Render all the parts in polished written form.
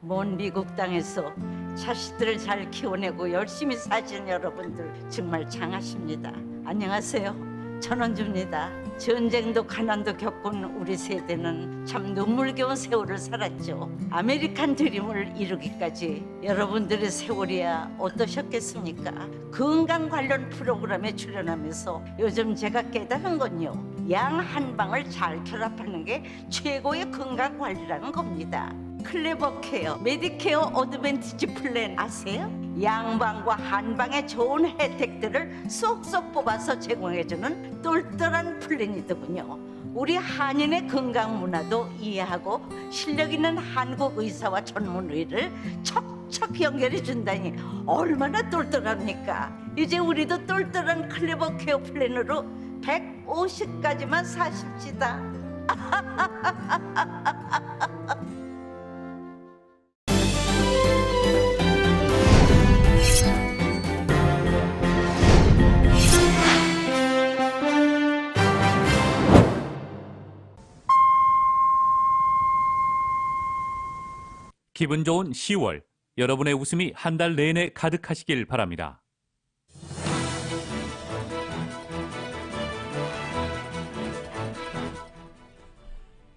먼 미국 땅에서 자식들을 잘 키워내고 열심히 사신 여러분들 정말 장하십니다. 안녕하세요. 전원주입니다. 전쟁도 가난도 겪은 우리 세대는 참 눈물겨운 세월을 살았죠. 아메리칸 드림을 이루기까지 여러분들의 세월이야 어떠셨겠습니까? 건강 관련 프로그램에 출연하면서 요즘 제가 깨달은 건요, 양 한 방을 잘 결합하는 게 최고의 건강 관리라는 겁니다. 클레버 케어, 메디케어 어드밴티지 플랜 아세요? 양방과 한방의 좋은 혜택들을 쏙쏙 뽑아서 제공해주는 똘똘한 플랜이더군요. 우리 한인의 건강 문화도 이해하고 실력 있는 한국 의사와 전문의를 척척 연결해 준다니 얼마나 똘똘합니까? 이제 우리도 똘똘한 클레버 케어 플랜으로 150까지만 사십시다. 기분 좋은 10월, 여러분의 웃음이 한 달 내내 가득하시길 바랍니다.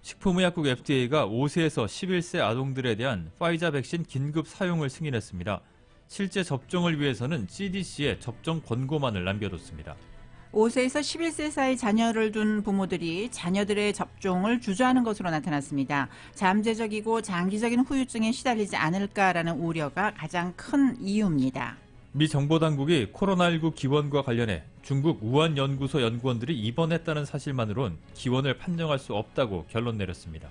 식품의약국 FDA가 5세에서 11세 아동들에 대한 파이자 백신 긴급 사용을 승인했습니다. 실제 접종을 위해서는 CDC에 접종 권고만을 남겨뒀습니다. 5세에서 11세 사이 자녀를 둔 부모들이 자녀들의 접종을 주저하는 것으로 나타났습니다. 잠재적이고 장기적인 후유증에 시달리지 않을까라는 우려가 가장 큰 이유입니다. 미 정보당국이 코로나19 기원과 관련해 중국 우한 연구소 연구원들이 입원했다는 사실만으론 기원을 판정할 수 없다고 결론 내렸습니다.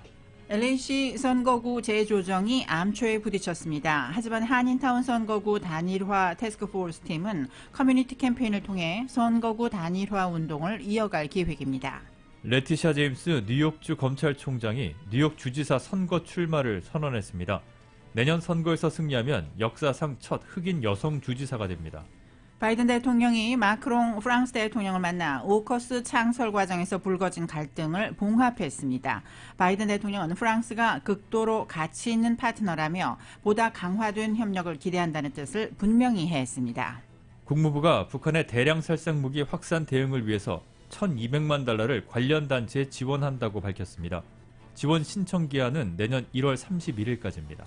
LA시 선거구 재조정이 암초에 부딪혔습니다. 하지만 한인타운 선거구 단일화 태스크포스 팀은 커뮤니티 캠페인을 통해 선거구 단일화 운동을 이어갈 계획입니다. 레티샤 제임스 뉴욕주 검찰총장이 뉴욕 주지사 선거 출마를 선언했습니다. 내년 선거에서 승리하면 역사상 첫 흑인 여성 주지사가 됩니다. 바이든 대통령이 마크롱 프랑스 대통령을 만나 오커스 창설 과정에서 불거진 갈등을 봉합했습니다. 바이든 대통령은 프랑스가 극도로 가치 있는 파트너라며 보다 강화된 협력을 기대한다는 뜻을 분명히 했습니다. 국무부가 북한의 대량 살상 무기 확산 대응을 위해서 1,200만 달러를 관련 단체에 지원한다고 밝혔습니다. 지원 신청 기한은 내년 1월 31일까지입니다.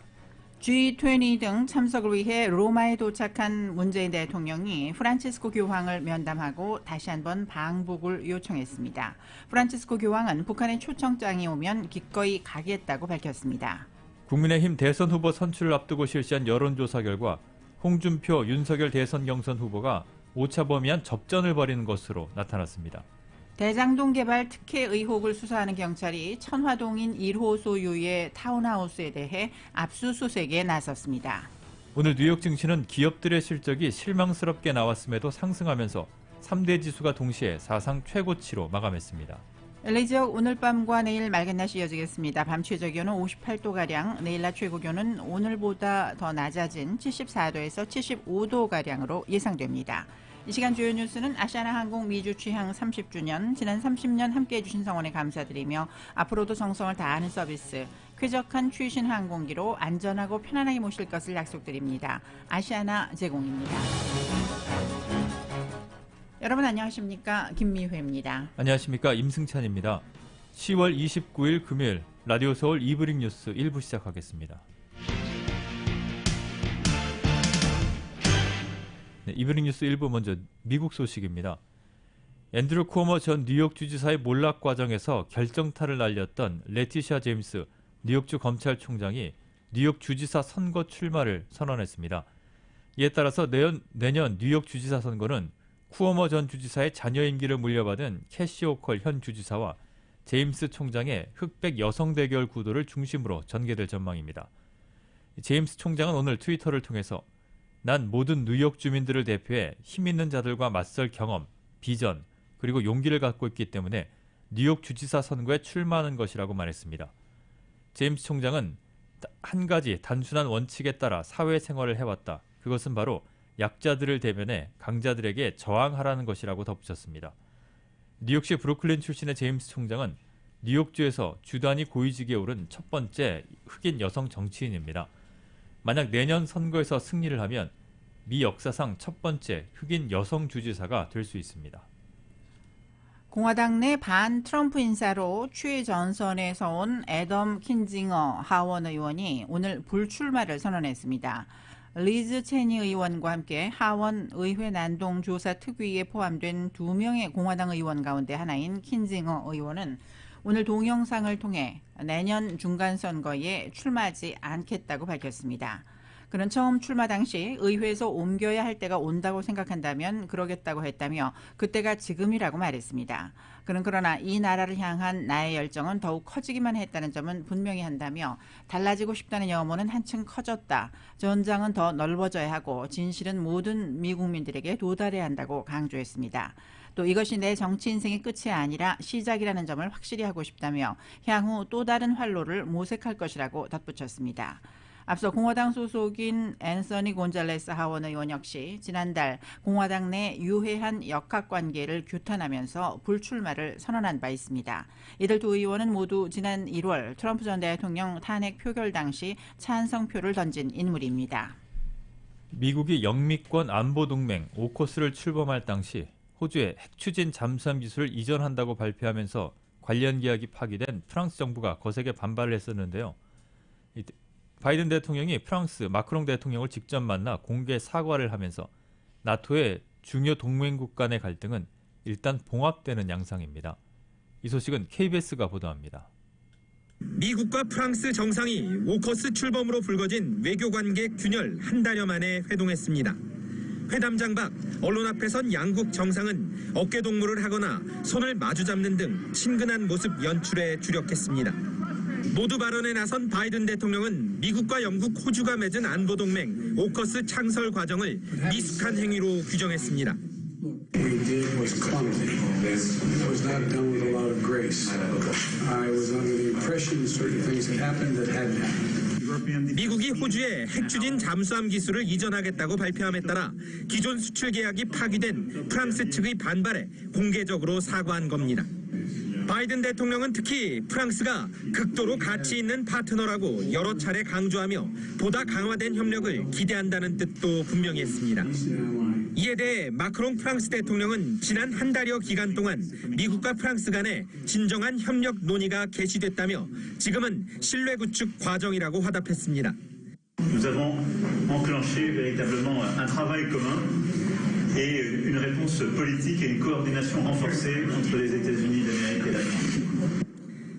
G20 등 참석을 위해 로마에 도착한 문재인 대통령이 프란치스코 교황을 면담하고 다시 한번 방북을 요청했습니다. 프란치스코 교황은 북한의 초청장이 오면 기꺼이 가겠다고 밝혔습니다. 국민의힘 대선 후보 선출을 앞두고 실시한 여론조사 결과 홍준표, 윤석열 대선 경선 후보가 오차범위한 접전을 벌이는 것으로 나타났습니다. 대장동 개발 특혜 의혹을 수사하는 경찰이 천화동인 1호 소유의 타운하우스에 대해 압수수색에 나섰습니다. 오늘 뉴욕 증시는 기업들의 실적이 실망스럽게 나왔음에도 상승하면서 3대 지수가 동시에 사상 최고치로 마감했습니다. LA 지역 오늘 밤과 내일 맑은 날씨 이어지겠습니다. 밤 최저기온은 58도가량, 내일 낮 최고기온은 오늘보다 더 낮아진 74도에서 75도가량으로 예상됩니다. 이 시간 주요 뉴스는 아시아나항공 미주 취항 30주년, 지난 30년 함께해 주신 성원에 감사드리며 앞으로도 정성을 다하는 서비스, 쾌적한 최신 항공기로 안전하고 편안하게 모실 것을 약속드립니다. 아시아나 제공입니다. 여러분 안녕하십니까? 김미회입니다. 안녕하십니까? 임승찬입니다. 10월 29일 금요일 라디오 서울 이브닝 뉴스 1부 시작하겠습니다. 네, 이브닝 뉴스 1부 먼저 미국 소식입니다. 앤드루 쿠오모 전 뉴욕 주지사의 몰락 과정에서 결정타를 날렸던 레티샤 제임스 뉴욕주 검찰총장이 뉴욕 주지사 선거 출마를 선언했습니다. 이에 따라서 내년 뉴욕 주지사 선거는 쿠오모 전 주지사의 자녀 임기를 물려받은 캐시 호컬 현 주지사와 제임스 총장의 흑백 여성 대결 구도를 중심으로 전개될 전망입니다. 제임스 총장은 오늘 트위터를 통해서 난 모든 뉴욕 주민들을 대표해 힘있는 자들과 맞설 경험, 비전, 그리고 용기를 갖고 있기 때문에 뉴욕 주지사 선거에 출마하는 것이라고 말했습니다. 제임스 총장은 한 가지 단순한 원칙에 따라 사회생활을 해왔다. 그것은 바로 약자들을 대면해 강자들에게 저항하라는 것이라고 덧붙였습니다. 뉴욕시 브루클린 출신의 제임스 총장은 뉴욕주에서 주단위 고위직에 오른 첫 번째 흑인 여성 정치인입니다. 만약 내년 선거에서 승리를 하면 미 역사상 첫 번째 흑인 여성 주지사가 될 수 있습니다. 공화당 내 반 트럼프 인사로 최전선에서 온 애덤 킨징어 하원 의원이 오늘 불출마를 선언했습니다. 리즈 체니 의원과 함께 하원 의회 난동 조사 특위에 포함된 2명의 공화당 의원 가운데 하나인 킨징어 의원은 오늘 동영상을 통해 내년 중간선거에 출마하지 않겠다고 밝혔습니다. 그는 처음 출마 당시 의회에서 옮겨야 할 때가 온다고 생각한다면 그러겠다고 했다며 그때가 지금이라고 말했습니다. 그는 그러나 이 나라를 향한 나의 열정은 더욱 커지기만 했다는 점은 분명히 한다며 달라지고 싶다는 염원은 한층 커졌다. 전장은 더 넓어져야 하고 진실은 모든 미국민들에게 도달해야 한다고 강조했습니다. 또 이것이 내 정치 인생의 끝이 아니라 시작이라는 점을 확실히 하고 싶다며 향후 또 다른 활로를 모색할 것이라고 덧붙였습니다. 앞서 공화당 소속인 앤서니 곤잘레스 하원 의원 역시 지난달 공화당 내 유해한 역학관계를 규탄하면서 불출마를 선언한 바 있습니다. 이들 두 의원은 모두 지난 1월 트럼프 전 대통령 탄핵 표결 당시 찬성표를 던진 인물입니다. 미국이 영미권 안보동맹 오커스를 출범할 당시 호주에 핵추진 잠수함 기술을 이전한다고 발표하면서 관련 계약이 파기된 프랑스 정부가 거세게 반발을 했었는데요. 바이든 대통령이 프랑스 마크롱 대통령을 직접 만나 공개 사과를 하면서 나토의 중요 동맹국 간의 갈등은 일단 봉합되는 양상입니다. 이 소식은 KBS가 보도합니다. 미국과 프랑스 정상이 오커스 출범으로 불거진 외교관계 균열 한 달여 만에 회동했습니다. 회담장 밖 언론 앞에 선 양국 정상은 어깨동무를 하거나 손을 마주잡는 등 친근한 모습 연출에 주력했습니다. 모두 발언에 나선 바이든 대통령은 미국과 영국, 호주가 맺은 안보동맹 오커스 창설 과정을 미숙한 행위로 규정했습니다. We did was clumsy. It was not done with a lot of grace. I was under the impression certain things had happened that hadn't happened. 미국이 호주에 핵추진 잠수함 기술을 이전하겠다고 발표함에 따라 기존 수출 계약이 파기된 프랑스 측의 반발에 공개적으로 사과한 겁니다. 바이든 대통령은 특히 프랑스가 극도로 가치 있는 파트너라고 여러 차례 강조하며 보다 강화된 협력을 기대한다는 뜻도 분명히 했습니다. 이에 대해 마크롱 프랑스 대통령은 지난 한 달여 기간 동안 미국과 프랑스 간에 진정한 협력 논의가 개시됐다며 지금은 신뢰 구축 과정이라고 화답했습니다. Nous avons enclenché véritablement un travail commun et une réponse politique et une coordination renforcée entre les États-Unis d'Amérique et la France.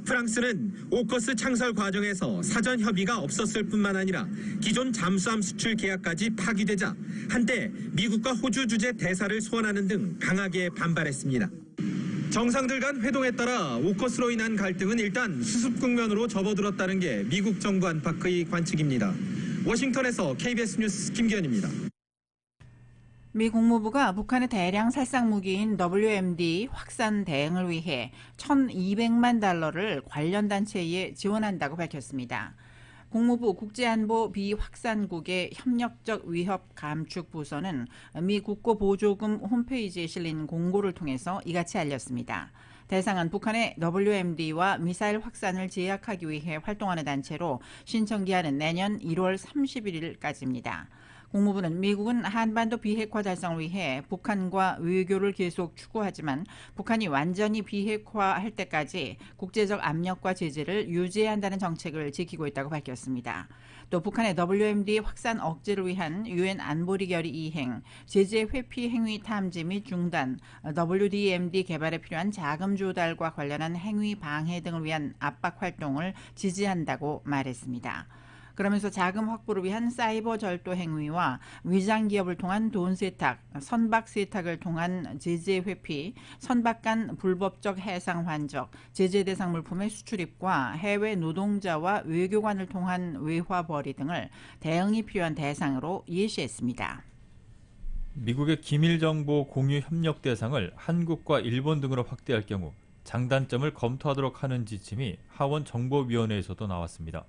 프랑스는 오커스 창설 과정에서 사전 협의가 없었을 뿐만 아니라 기존 잠수함 수출 계약까지 파기되자 한때 미국과 호주 주재 대사를 소환하는 등 강하게 반발했습니다. 정상들 간 회동에 따라 오커스로 인한 갈등은 일단 수습 국면으로 접어들었다는 게 미국 정부 안팎의 관측입니다. 워싱턴에서 KBS 뉴스 김기현입니다. 미 국무부가 북한의 대량 살상 무기인 WMD 확산 대응을 위해 1,200만 달러를 관련 단체에 지원한다고 밝혔습니다. 국무부 국제안보 비확산국의 협력적 위협 감축 부서는 미 국고보조금 홈페이지에 실린 공고를 통해서 이같이 알렸습니다. 대상은 북한의 WMD와 미사일 확산을 제약하기 위해 활동하는 단체로 신청 기한은 내년 1월 31일까지입니다. 국무부는 미국은 한반도 비핵화 달성을 위해 북한과 외교를 계속 추구하지만 북한이 완전히 비핵화할 때까지 국제적 압력과 제재를 유지해야 한다는 정책을 지키고 있다고 밝혔습니다. 또 북한의 WMD 확산 억제를 위한 유엔 안보리 결의 이행, 제재 회피 행위 탐지 및 중단, WDMD 개발에 필요한 자금 조달과 관련한 행위 방해 등을 위한 압박 활동을 지지한다고 말했습니다. 그러면서 자금 확보를 위한 사이버 절도 행위와 위장 기업을 통한 돈 세탁, 선박 세탁을 통한 제재 회피, 선박 간 불법적 해상 환적, 제재 대상 물품의 수출입과 해외 노동자와 외교관을 통한 외화 벌이 등을 대응이 필요한 대상으로 예시했습니다. 미국의 기밀 정보 공유 협력 대상을 한국과 일본 등으로 확대할 경우 장단점을 검토하도록 하는 지침이 하원 정보위원회에서도 나왔습니다.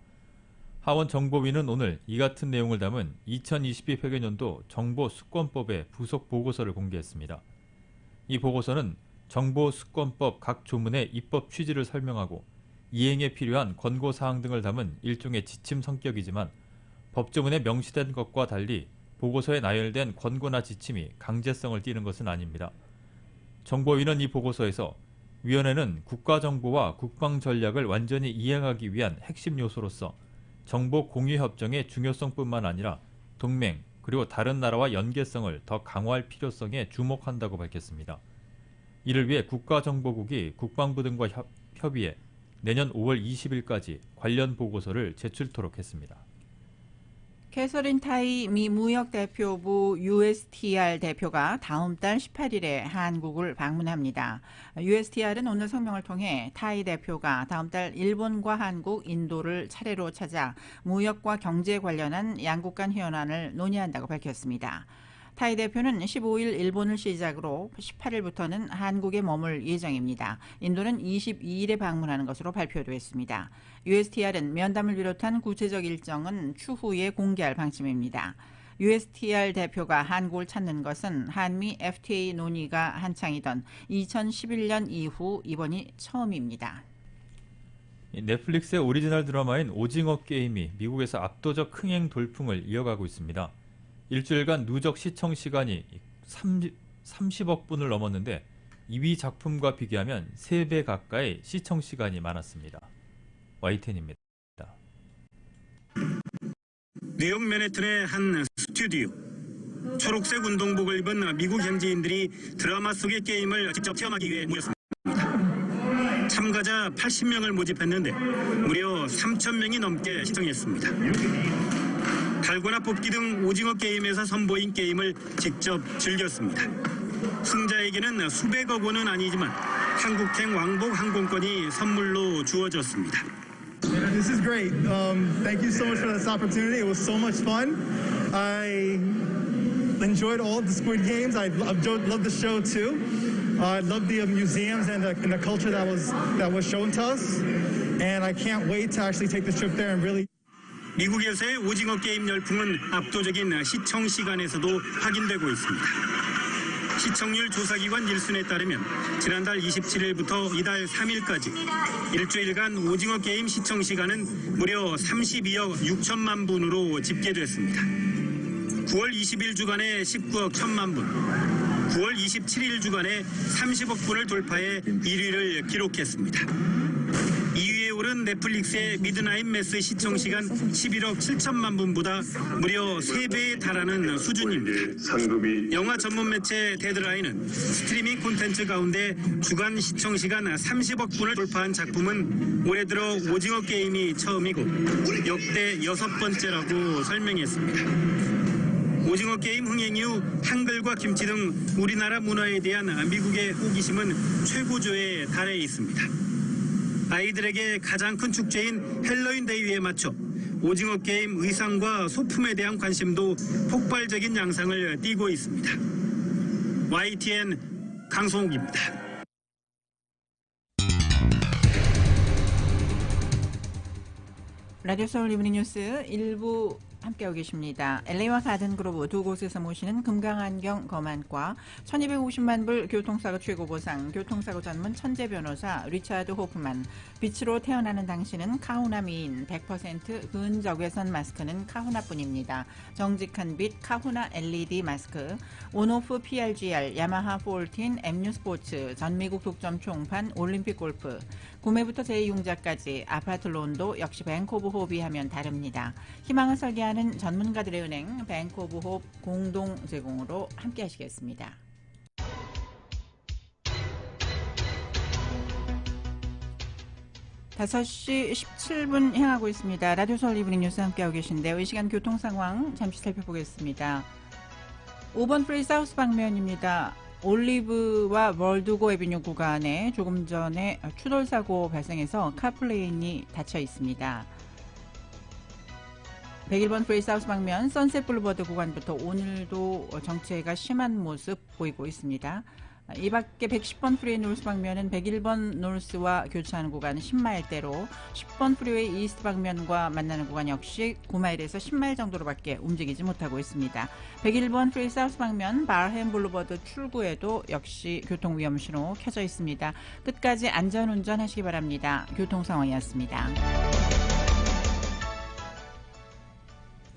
하원 정보위는 오늘 이 같은 내용을 담은 2022 회계년도 정보수권법의 부속 보고서를 공개했습니다. 이 보고서는 정보수권법 각 조문의 입법 취지를 설명하고 이행에 필요한 권고사항 등을 담은 일종의 지침 성격이지만 법조문에 명시된 것과 달리 보고서에 나열된 권고나 지침이 강제성을 띠는 것은 아닙니다. 정보위는 이 보고서에서 위원회는 국가정보와 국방전략을 완전히 이행하기 위한 핵심 요소로서 정보 공유 협정의 중요성뿐만 아니라 동맹 그리고 다른 나라와 연계성을 더 강화할 필요성에 주목한다고 밝혔습니다. 이를 위해 국가정보국이 국방부 등과 협의해 내년 5월 20일까지 관련 보고서를 제출토록 했습니다. 캐서린 타이 미 무역대표부 USTR 대표가 다음 달 18일에 한국을 방문합니다. USTR은 오늘 성명을 통해 타이 대표가 다음 달 일본과 한국, 인도를 차례로 찾아 무역과 경제 관련한 양국 간 현안을 논의한다고 밝혔습니다. 타이 대표는 15일 일본을 시작으로 18일부터는 한국에 머물 예정입니다. 인도는 22일에 방문하는 것으로 발표됐습니다. USTR은 면담을 비롯한 구체적 일정은 추후에 공개할 방침입니다. USTR 대표가 한국을 찾는 것은 한미 FTA 논의가 한창이던 2011년 이후 이번이 처음입니다. 넷플릭스의 오리지널 드라마인 오징어 게임이 미국에서 압도적 흥행 돌풍을 이어가고 있습니다. 일주일간 누적 시청 시간이 30억 분을 넘었는데 2위 작품과 비교하면 3배 가까이 시청 시간이 많았습니다. YTN입니다. 뉴욕 맨해튼의 한 스튜디오. 초록색 운동복을 입은 미국 현지인들이 드라마 속의 게임을 직접 체험하기 위해 모였습니다. 참가자 80명을 모집했는데 무려 3,000명이 넘게 시청했습니다. 달고나 뽑기 등 오징어 게임에서 선보인 게임을 직접 즐겼습니다. 승자에게는 수백억 원은 아니지만 한국행 왕복 항공권이 선물로 주어졌습니다. This is great. Thank you so much for this opportunity. It was so much fun. I enjoyed all the Squid Games. I loved the show too. I loved the museums and the culture that was shown to us. And I can't wait to actually take the trip there and really. 미국에서의 오징어 게임 열풍은 압도적인 시청 시간에서도 확인되고 있습니다. 시청률 조사기관 닐슨에 따르면 지난달 27일부터 이달 3일까지 일주일간 오징어 게임 시청 시간은 무려 32억 6천만 분으로 집계됐습니다. 9월 20일 주간에 19억 1천만 분, 9월 27일 주간에 30억 분을 돌파해 1위를 기록했습니다. 2위에 오른 넷플릭스의 미드나잇 매스 시청 시간 11억 7천만 분보다 무려 3배에 달하는 수준입니다. 영화 전문 매체 데드라인은 스트리밍 콘텐츠 가운데 주간 시청 시간 30억 분을 돌파한 작품은 올해 들어 오징어 게임이 처음이고 역대 6번째라고 설명했습니다. 오징어 게임 흥행 이후 한글과 김치 등 우리나라 문화에 대한 미국의 호기심은 최고조에 달해 있습니다. 아이들에게 가장 큰 축제인 헬로윈 데이에 맞춰 오징어 게임 의상과 소품에 대한 관심도 폭발적인 양상을 띠고 있습니다. YTN 강성욱입니다. 라디오 서울 이브닝 뉴스 일부 함께하고 계십니다. LA와 가든그로브 두 곳에서 모시는 금강안경 검안과 1250만 불 교통사고 최고보상 교통사고 전문 천재 변호사 리차드 호프만 빛으로 태어나는 당신은 카후나 미인 100% 근적외선 마스크는 카후나뿐입니다. 정직한 빛 카후나 LED 마스크 온오프 PRGR 야마하 14 MU 스포츠 전미국 독점 총판 올림픽 골프 구매부터 재이용자까지 아파트 론도 역시 뱅크 오브 호흡이 하면 다릅니다. 희망을 설계하는 전문가들의 은행 뱅크 오브 호흡 공동 제공으로 함께 하시겠습니다. (5시 17분) 향하고 있습니다. 라디오 서울 이브닝 뉴스 함께하고 계신데요. 이 시간 교통 상황 잠시 살펴보겠습니다. 5번 프리 사우스 방면입니다. 올리브와 월드고 에비뉴 구간에 조금 전에 추돌 사고 발생해서 카플레인이 닫혀 있습니다. 101번 프레이 사우스 방면 선셋 블루버드 구간부터 오늘도 정체가 심한 모습 보이고 있습니다. 이 밖에 110번 프리웨이 노스 방면은 101번 노스와 교차하는 구간은 10마일대로 10번 프리웨이 이스트 방면과 만나는 구간 역시 9마일에서 10마일 정도로밖에 움직이지 못하고 있습니다. 101번 프리웨이 사우스 방면 바햄 블루버드 출구에도 역시 교통위험 신호 켜져 있습니다. 끝까지 안전운전 하시기 바랍니다. 교통 상황이었습니다.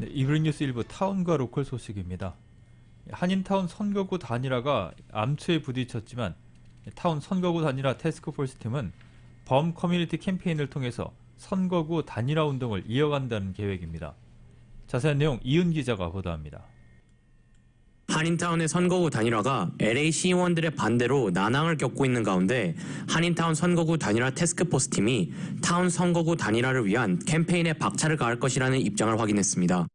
네, 이브닝 뉴스 1부 타운과 로컬 소식입니다. 한인타운 선거구 단일화가 암초에 부딪혔지만 타운 선거구 단일화 태스크포스 팀은 범 커뮤니티 캠페인을 통해서 선거구 단일화 운동을 이어간다는 계획입니다. 자세한 내용 이은 기자가 보도합니다. 한인타운의 선거구 단일화가 LA 시의원들의 반대로 난항을 겪고 있는 가운데 한인타운 선거구 단일화 태스크포스 팀이 타운 선거구 단일화를 위한 캠페인에 박차를 가할 것이라는 입장을 확인했습니다.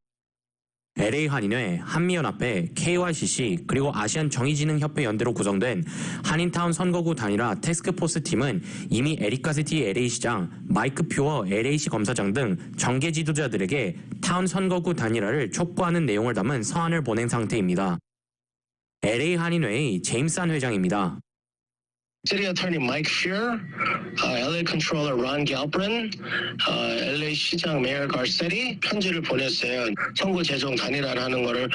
LA 한인회, 한미연합회, KYCC 그리고 아시안 정의진흥협회 연대로 구성된 한인타운 선거구 단일화 태스크포스 팀은 이미 에릭 가세티 LA 시장, 마이크 퓨어 LA시 검사장 등 정계 지도자들에게 타운 선거구 단일화를 촉구하는 내용을 담은 서한을 보낸 상태입니다. LA 한인회의 제임스 한 회장입니다. City Attorney Mike Fuhr, LA Controller Ron Galperin, LA 시장 메어 가세티 편지를 보냈어요. 선거 재정 단일화를 하는 거를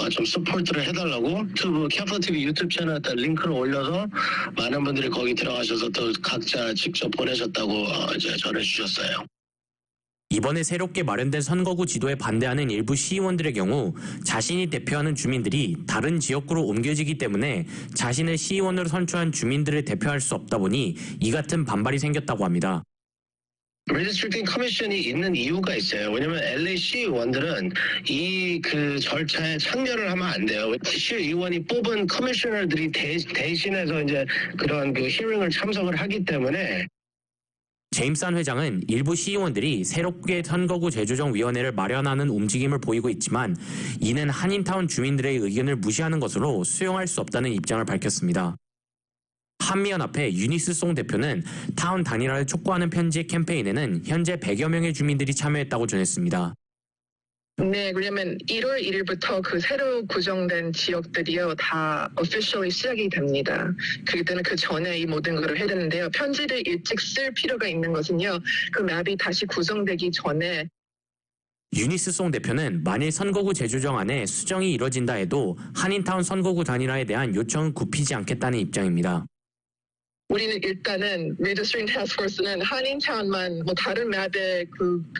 좀 서포트를 해달라고 유튜브 캐플 TV 유튜브 채널에다 링크를 올려서 많은 분들이 거기 들어가셔서 또 각자 직접 보내셨다고 이제 전해주셨어요. 이번에 새롭게 마련된 선거구 지도에 반대하는 일부 시의원들의 경우 자신이 대표하는 주민들이 다른 지역구로 옮겨지기 때문에 자신을 시의원으로 선출한 주민들을 대표할 수 없다 보니 이 같은 반발이 생겼다고 합니다. 리디스트릭팅 커미션이 있는 이유가 있어요. 왜냐면 LA 시의원들은 이 절차에 참여를 하면 안 돼요. 시의원이 뽑은 커미셔너들이 대신해서 이제 그런 히어링을 참석을 하기 때문에. 제임스 한 회장은 일부 시의원들이 새롭게 선거구 재조정위원회를 마련하는 움직임을 보이고 있지만 이는 한인타운 주민들의 의견을 무시하는 것으로 수용할 수 없다는 입장을 밝혔습니다. 한미연합회 유니스송 대표는 타운 단일화를 촉구하는 편지 캠페인에는 현재 100여 명의 주민들이 참여했다고 전했습니다. 네, 그러면 1월 1일부터 그 새로 구성된 지역들이요 다 officially 시작이 됩니다. 그때는 그 전에 이 모든 걸 해야 되는데요. 편지를 일찍 쓸 필요가 있는 것은요. 그 맵이 다시 구성되기 전에. 유니스송 대표는 만일 선거구 재조정안에 수정이 이뤄진다 해도 한인타운 선거구 단일화에 대한 요청은 굽히지 않겠다는 입장입니다. 우리는 일단은 리디스트링 태스크포스는 한인타운만 다른 맵에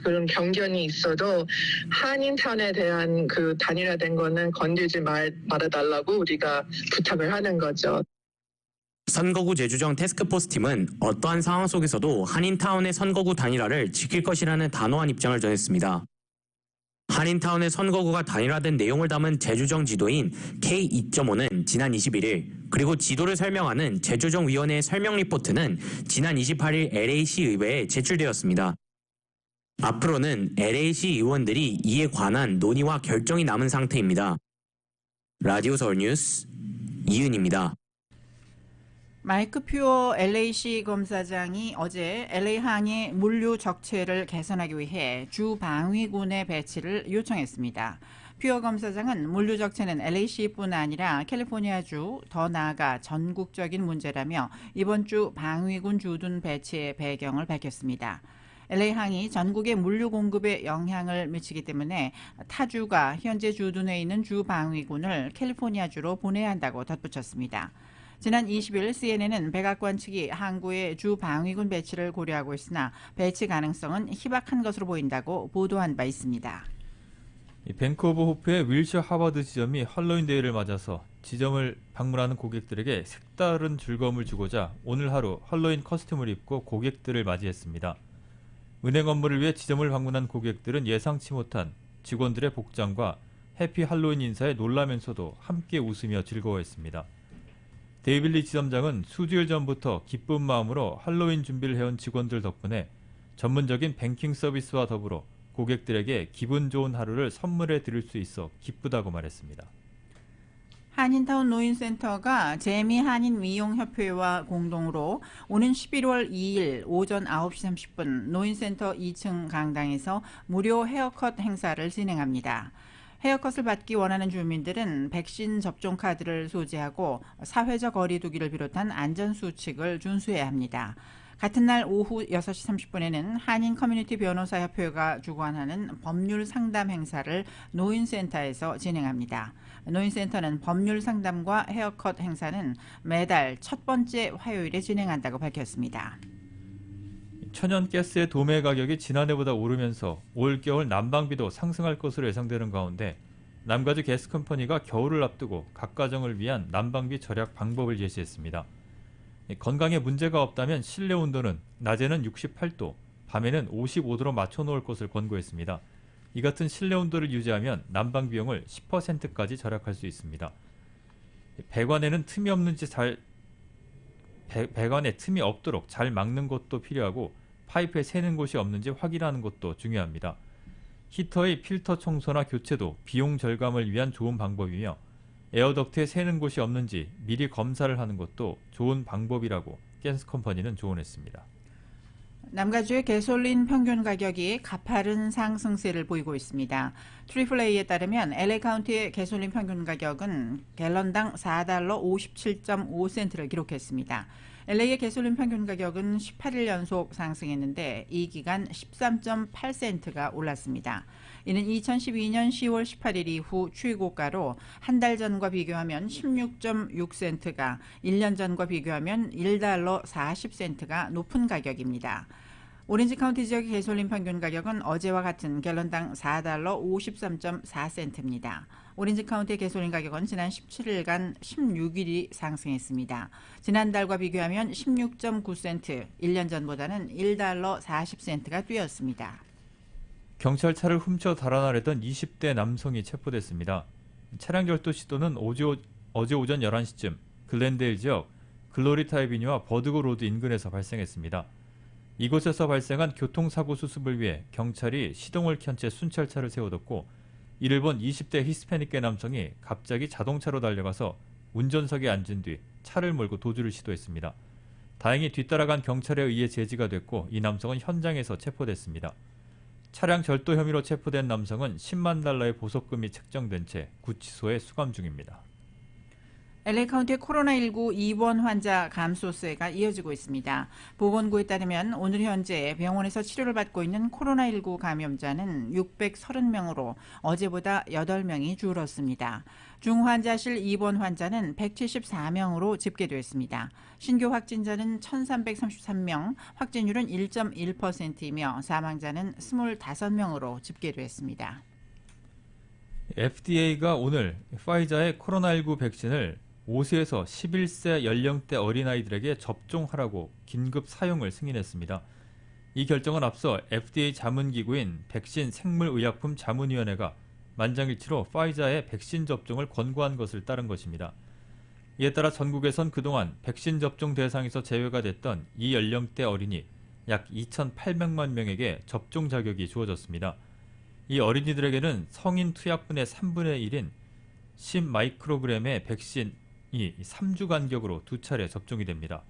그런 경견이 있어도 한인타운에 대한 단일화된 거는 건들지 말아달라고 우리가 부탁을 하는 거죠. 선거구 재조정 태스크포스 팀은 어떠한 상황 속에서도 한인타운의 선거구 단일화를 지킬 것이라는 단호한 입장을 전했습니다. 한인타운의 선거구가 단일화된 내용을 담은 재조정 지도인 K2.5는 지난 21일 그리고 지도를 설명하는 재조정위원회의 설명 리포트는 지난 28일 LA시 의회에 제출되었습니다. 앞으로는 LA시 의원들이 이에 관한 논의와 결정이 남은 상태입니다. 라디오 서울 뉴스 이은입니다. 마이크 퓨어 LA시 검사장이 어제 LA 항의 물류 적체를 개선하기 위해 주 방위군의 배치를 요청했습니다. 퓨어 검사장은 물류 적체는 LA시뿐 아니라 캘리포니아주, 더 나아가 전국적인 문제라며 이번 주 방위군 주둔 배치의 배경을 밝혔습니다. LA 항이 전국의 물류 공급에 영향을 미치기 때문에 타주가 현재 주둔해 있는 주 방위군을 캘리포니아주로 보내야 한다고 덧붙였습니다. 지난 20일 CNN은 백악관 측이 항구의 주 방위군 배치를 고려하고 있으나 배치 가능성은 희박한 것으로 보인다고 보도한 바 있습니다. 뱅크 오브 호프의 윌셔 하버드 지점이 할로윈 데이를 맞아서 지점을 방문하는 고객들에게 색다른 즐거움을 주고자 오늘 하루 할로윈 커스튬을 입고 고객들을 맞이했습니다. 은행 업무를 위해 지점을 방문한 고객들은 예상치 못한 직원들의 복장과 해피 할로윈 인사에 놀라면서도 함께 웃으며 즐거워했습니다. 데이빌리 지점장은 수주일 전부터 기쁜 마음으로 할로윈 준비를 해온 직원들 덕분에 전문적인 뱅킹 서비스와 더불어 고객들에게 기분 좋은 하루를 선물해 드릴 수 있어 기쁘다고 말했습니다. 한인타운 노인센터가 재미 한인미용협회와 공동으로 오는 11월 2일 오전 9시 30분 노인센터 2층 강당에서 무료 헤어컷 행사를 진행합니다. 헤어컷을 받기 원하는 주민들은 백신 접종 카드를 소지하고 사회적 거리두기를 비롯한 안전수칙을 준수해야 합니다. 같은 날 오후 6시 30분에는 한인 커뮤니티 변호사협회가 주관하는 법률 상담 행사를 노인센터에서 진행합니다. 노인센터는 법률 상담과 헤어컷 행사는 매달 첫 번째 화요일에 진행한다고 밝혔습니다. 천연가스의 도매 가격이 지난해보다 오르면서 올겨울 난방비도 상승할 것으로 예상되는 가운데 남가주 가스컴퍼니가 겨울을 앞두고 각 가정을 위한 난방비 절약 방법을 제시했습니다. 건강에 문제가 없다면 실내 온도는 낮에는 68도, 밤에는 55도로 맞춰놓을 것을 권고했습니다. 이 같은 실내 온도를 유지하면 난방 비용을 10%까지 절약할 수 있습니다. 배관에는 틈이 없는지 배관에 틈이 없도록 잘 막는 것도 필요하고 파이프에 새는 곳이 없는지 확인하는 것도 중요합니다. 히터의 필터 청소나 교체도 비용 절감을 위한 좋은 방법이며 에어덕트에 새는 곳이 없는지 미리 검사를 하는 것도 좋은 방법이라고 가스컴퍼니는 조언했습니다. 남가주의 가솔린 평균 가격이 가파른 상승세를 보이고 있습니다. AAA에 따르면 LA 카운티의 가솔린 평균 가격은 갤런당 4달러 57.5센트를 기록했습니다. LA의 가솔린 평균 가격은 18일 연속 상승했는데 이 기간 13.8센트가 올랐습니다. 이는 2012년 10월 18일 이후 최고가로 한 달 전과 비교하면 16.6센트가 1년 전과 비교하면 1달러 40센트가 높은 가격입니다. 오렌지 카운티 지역의 가솔린 평균 가격은 어제와 같은 갤런당 4달러 53.4센트입니다. 오렌지 카운티의 가솔린 가격은 지난 17일간 16일이 상승했습니다. 지난달과 비교하면 16.9센트, 1년 전보다는 1달러 40센트가 뛰었습니다. 경찰차를 훔쳐 달아나려던 20대 남성이 체포됐습니다. 차량 절도 시도는 어제 오전 11시쯤 글렌데일 지역 글로리타 에비뉴와 버드고 로드 인근에서 발생했습니다. 이곳에서 발생한 교통사고 수습을 위해 경찰이 시동을 켠 채 순찰차를 세워뒀고 이를 본 20대 히스패닉계 남성이 갑자기 자동차로 달려가서 운전석에 앉은 뒤 차를 몰고 도주를 시도했습니다. 다행히 뒤따라간 경찰에 의해 제지가 됐고 이 남성은 현장에서 체포됐습니다. 차량 절도 혐의로 체포된 남성은 10만 달러의 보석금이 책정된 채 구치소에 수감 중입니다. LA 카운티의 코로나19 입원 환자 감소세가 이어지고 있습니다. 보건부에 따르면 오늘 현재 병원에서 치료를 받고 있는 코로나19 감염자는 630명으로 어제보다 8명이 줄었습니다. 중환자실 입원 환자는 174명으로 집계됐습니다. 신규 확진자는 1333명, 확진율은 1.1%이며 사망자는 25명으로 집계됐습니다. FDA가 오늘 파이자의 코로나19 백신을 5세에서 11세 연령대 어린아이들에게 접종하라고 긴급 사용을 승인했습니다. 이 결정은 앞서 FDA 자문기구인 백신 생물의약품 자문위원회가 만장일치로 파이자의 백신 접종을 권고한 것을 따른 것입니다. 이에 따라 전국에선 그동안 백신 접종 대상에서 제외가 됐던 이 연령대 어린이 약 2,800만 명에게 접종 자격이 주어졌습니다. 이 어린이들에게는 성인 투약분의 3분의 1인 10마이크로그램의 백신이 3주 간격으로 2차례 접종이 됩니다.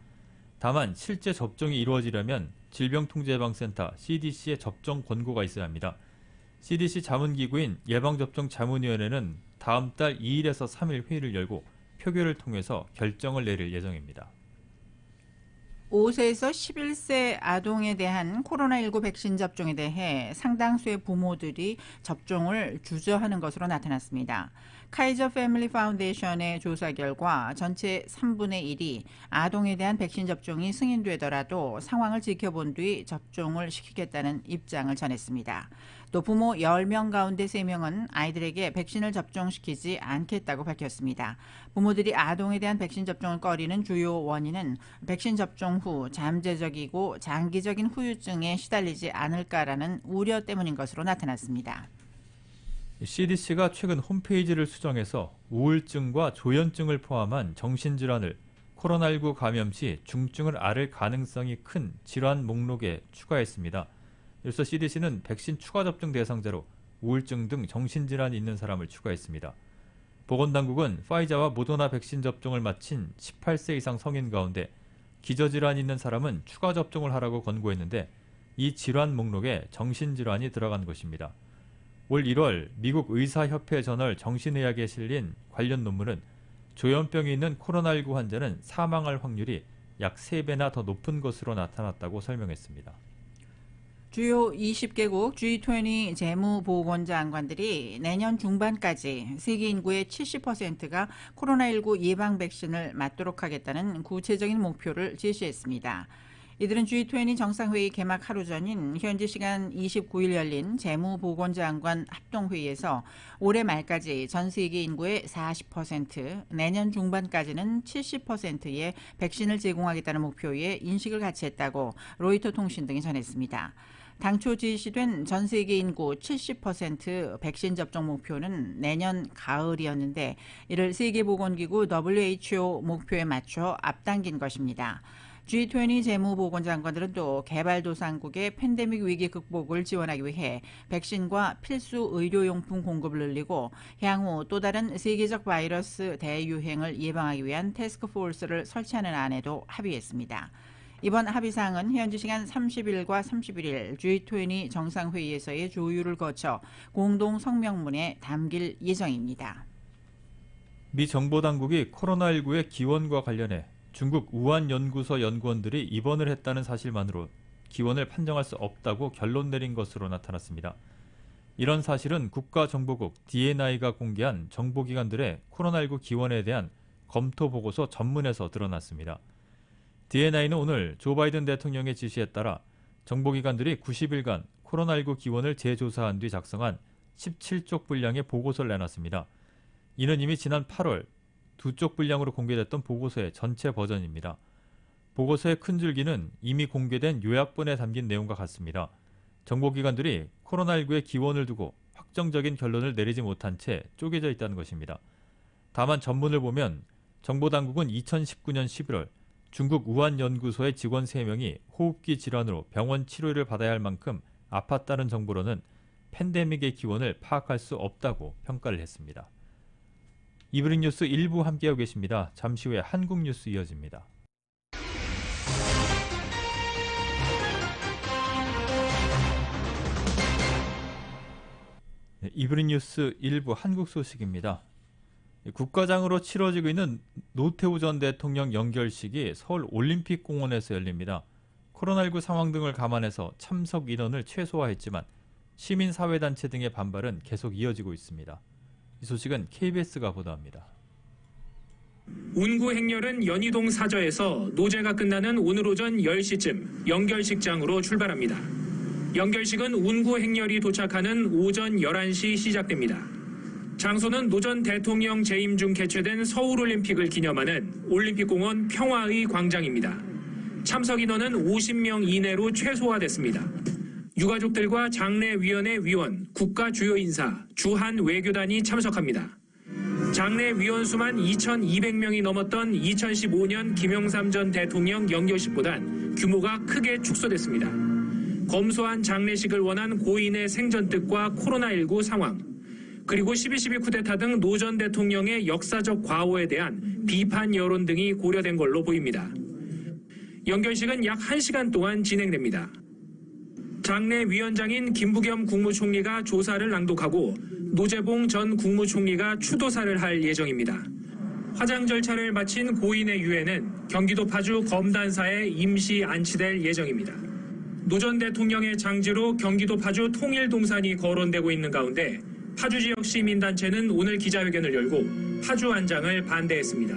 다만 실제 접종이 이루어지려면 질병통제예방센터 CDC의 접종 권고가 있어야 합니다. CDC 자문기구인 예방접종자문위원회는 다음 달 2일에서 3일 회의를 열고 표결을 통해서 결정을 내릴 예정입니다. 5세에서 11세 아동에 대한 코로나19 백신 접종에 대해 상당수의 부모들이 접종을 주저하는 것으로 나타났습니다. 카이저 패밀리 파운데이션의 조사 결과 전체 3분의 1이 아동에 대한 백신 접종이 승인되더라도 상황을 지켜본 뒤 접종을 시키겠다는 입장을 전했습니다. 또 부모 10명 가운데 3명은 아이들에게 백신을 접종시키지 않겠다고 밝혔습니다. 부모들이 아동에 대한 백신 접종을 꺼리는 주요 원인은 백신 접종 후 잠재적이고 장기적인 후유증에 시달리지 않을까라는 우려 때문인 것으로 나타났습니다. CDC가 최근 홈페이지를 수정해서 우울증과 조현증을 포함한 정신질환을 코로나19 감염 시 중증을 앓을 가능성이 큰 질환 목록에 추가했습니다. 이로써 CDC는 백신 추가 접종 대상자로 우울증 등 정신질환이 있는 사람을 추가했습니다. 보건당국은 파이자와 모더나 백신 접종을 마친 18세 이상 성인 가운데 기저질환이 있는 사람은 추가 접종을 하라고 권고했는데 이 질환 목록에 정신질환이 들어간 것입니다. 올 1월 미국 의사협회 저널 정신의학에 실린 관련 논문은 조현병이 있는 코로나19 환자는 사망할 확률이 약 3배나 더 높은 것으로 나타났다고 설명했습니다. 주요 20개국 G20 재무보건장관들이 내년 중반까지 세계 인구의 70%가 코로나19 예방 백신을 맞도록 하겠다는 구체적인 목표를 제시했습니다. 이들은 G20 정상회의 개막 하루 전인 현지 시간 29일 열린 재무보건장관 합동회의에서 올해 말까지 전 세계 인구의 40%, 내년 중반까지는 70%의 백신을 제공하겠다는 목표에 인식을 같이 했다고 로이터 통신 등이 전했습니다. 당초 지시된 전 세계 인구 70% 백신 접종 목표는 내년 가을이었는데 이를 세계보건기구 WHO 목표에 맞춰 앞당긴 것입니다. G20 재무보건장관들은 또 개발도상국의 팬데믹 위기 극복을 지원하기 위해 백신과 필수 의료용품 공급을 늘리고 향후 또 다른 세계적 바이러스 대유행을 예방하기 위한 태스크포스를 설치하는 안에도 합의했습니다. 이번 합의사항은 현지 시간 30일과 31일 G20 정상회의에서의 조율을 거쳐 공동 성명문에 담길 예정입니다. 미 정보당국이 코로나19의 기원과 관련해 중국 우한 연구소 연구원들이 입원을 했다는 사실만으로 기원을 판정할 수 없다고 결론 내린 것으로 나타났습니다. 이런 사실은 국가정보국 DNI가 공개한 정보기관들의 코로나19 기원에 대한 검토 보고서 전문에서 드러났습니다. DNI는 오늘 조 바이든 대통령의 지시에 따라 정보기관들이 90일간 코로나19 기원을 재조사한 뒤 작성한 17쪽 분량의 보고서를 내놨습니다. 이는 이미 지난 8월 2쪽 분량으로 공개됐던 보고서의 전체 버전입니다. 보고서의 큰 줄기는 이미 공개된 요약본에 담긴 내용과 같습니다. 정보기관들이 코로나19의 기원을 두고 확정적인 결론을 내리지 못한 채 쪼개져 있다는 것입니다. 다만 전문을 보면 정보당국은 2019년 11월 중국 우한 연구소의 직원 3명이 호흡기 질환으로 병원 치료를 받아야 할 만큼 아팠다는 정보로는 팬데믹의 기원을 파악할 수 없다고 평가를 했습니다. 이브닝 뉴스 1부 함께하고 계십니다. 잠시 후에 한국 뉴스 이어집니다. 네, 이브닝 뉴스 1부 한국 소식입니다. 국가장으로 치러지고 있는 노태우 전 대통령 연결식이 서울 올림픽공원에서 열립니다. 코로나19 상황 등을 감안해서 참석 인원을 최소화했지만 시민사회단체 등의 반발은 계속 이어지고 있습니다. 이 소식은 KBS가 보도합니다. 운구 행렬은 연희동 사저에서 노제가 끝나는 오늘 오전 10시쯤 연결식장으로 출발합니다. 연결식은 운구 행렬이 도착하는 오전 11시 시작됩니다. 장소는 노 전 대통령 재임 중 개최된 서울올림픽을 기념하는 올림픽공원 평화의 광장입니다. 참석 인원은 50명 이내로 최소화됐습니다. 유가족들과 장례위원회 위원, 국가 주요 인사, 주한 외교단이 참석합니다. 장례 위원 수만 2,200명이 넘었던 2015년 김영삼 전 대통령 연결식보단 규모가 크게 축소됐습니다. 검소한 장례식을 원한 고인의 생전뜻과 코로나19 상황, 그리고 12.12 쿠데타 등 노 전 대통령의 역사적 과오에 대한 비판 여론 등이 고려된 걸로 보입니다. 연결식은 약 1시간 동안 진행됩니다. 장례위원장인 김부겸 국무총리가 조사를 낭독하고 노재봉 전 국무총리가 추도사를 할 예정입니다. 화장 절차를 마친 고인의 유해는 경기도 파주 검단사에 임시 안치될 예정입니다. 노 전 대통령의 장지로 경기도 파주 통일동산이 거론되고 있는 가운데 파주 지역 시민단체는 오늘 기자회견을 열고 파주 안장을 반대했습니다.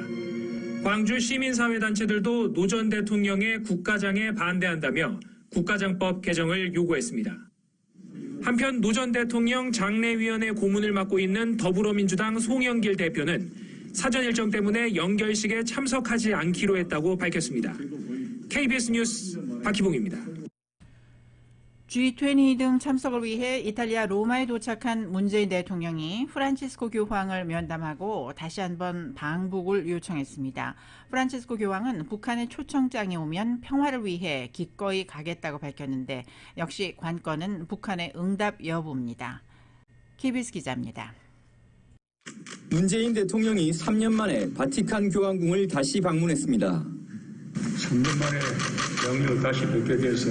광주 시민사회단체들도 노 전 대통령의 국가장에 반대한다며 국가장법 개정을 요구했습니다. 한편 노 전 대통령 장례위원회 고문을 맡고 있는 더불어민주당 송영길 대표는 사전 일정 때문에 연결식에 참석하지 않기로 했다고 밝혔습니다. KBS 뉴스 박희봉입니다. G20 등 참석을 위해 이탈리아 로마에 도착한 문재인 대통령이 프란치스코 교황을 면담하고 다시 한번 방북을 요청했습니다. 프란치스코 교황은 북한의 초청장이 오면 평화를 위해 기꺼이 가겠다고 밝혔는데 역시 관건은 북한의 응답 여부입니다. KBS 기자입니다. 문재인 대통령이 3년 만에 바티칸 교황궁을 다시 방문했습니다. 3년 만에 영유 다시 뵙게 돼서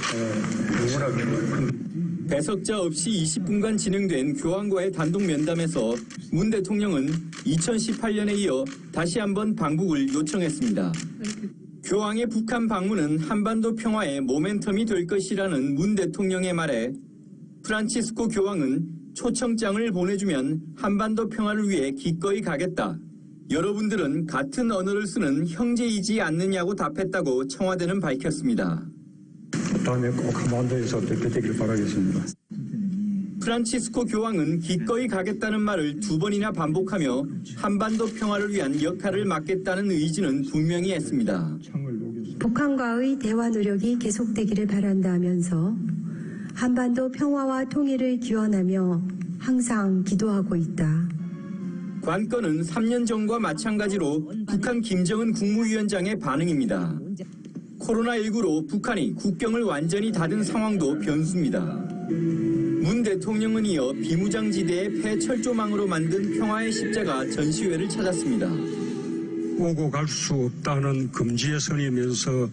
너무나 기쁜. 배석자 없이 20분간 진행된 교황과의 단독 면담에서 문 대통령은 2018년에 이어 다시 한번 방북을 요청했습니다. 교황의 북한 방문은 한반도 평화의 모멘텀이 될 것이라는 문 대통령의 말에 프란치스코 교황은 초청장을 보내주면 한반도 평화를 위해 기꺼이 가겠다. 여러분들은 같은 언어를 쓰는 형제이지 않느냐고 답했다고 청와대는 밝혔습니다. 다음에 꼭 한반도에서 대표되길 바라겠습니다. 프란치스코 교황은 기꺼이 가겠다는 말을 2번이나 반복하며 한반도 평화를 위한 역할을 맡겠다는 의지는 분명히 했습니다. 북한과의 대화 노력이 계속되기를 바란다면서 한반도 평화와 통일을 기원하며 항상 기도하고 있다. 관건은 3년 전과 마찬가지로 북한 김정은 국무위원장의 반응입니다. 코로나19로 북한이 국경을 완전히 닫은 상황도 변수입니다. 문 대통령은 이어 비무장지대의 폐철조망으로 만든 평화의 십자가 전시회를 찾았습니다. 오고 갈 수 없다는 금지의 선이면서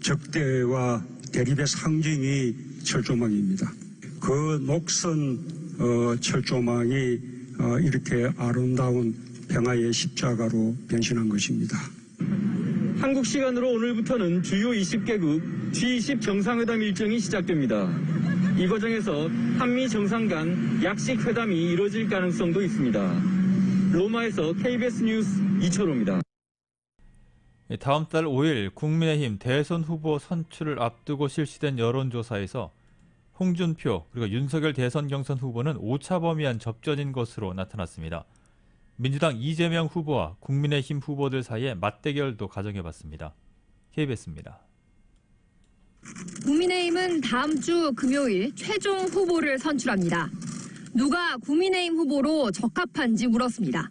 적대와 대립의 상징이 철조망입니다. 그 녹슨 철조망이 이렇게 아름다운 평화의 십자가로 변신한 것입니다. 한국 시간으로 오늘부터는 주요 20개국 G20 정상회담 일정이 시작됩니다. 이 과정에서 한미 정상 간 약식 회담이 이뤄질 가능성도 있습니다. 로마에서 KBS 뉴스 이철호입니다. 다음 달 5일 국민의힘 대선 후보 선출을 앞두고 실시된 여론조사에서 홍준표 그리고 윤석열 대선 경선 후보는 오차범위한 접전인 것으로 나타났습니다. 민주당 이재명 후보와 국민의힘 후보들 사이에 맞대결도 가정해봤습니다. KBS입니다. 국민의힘은 다음 주 금요일 최종 후보를 선출합니다. 누가 국민의힘 후보로 적합한지 물었습니다.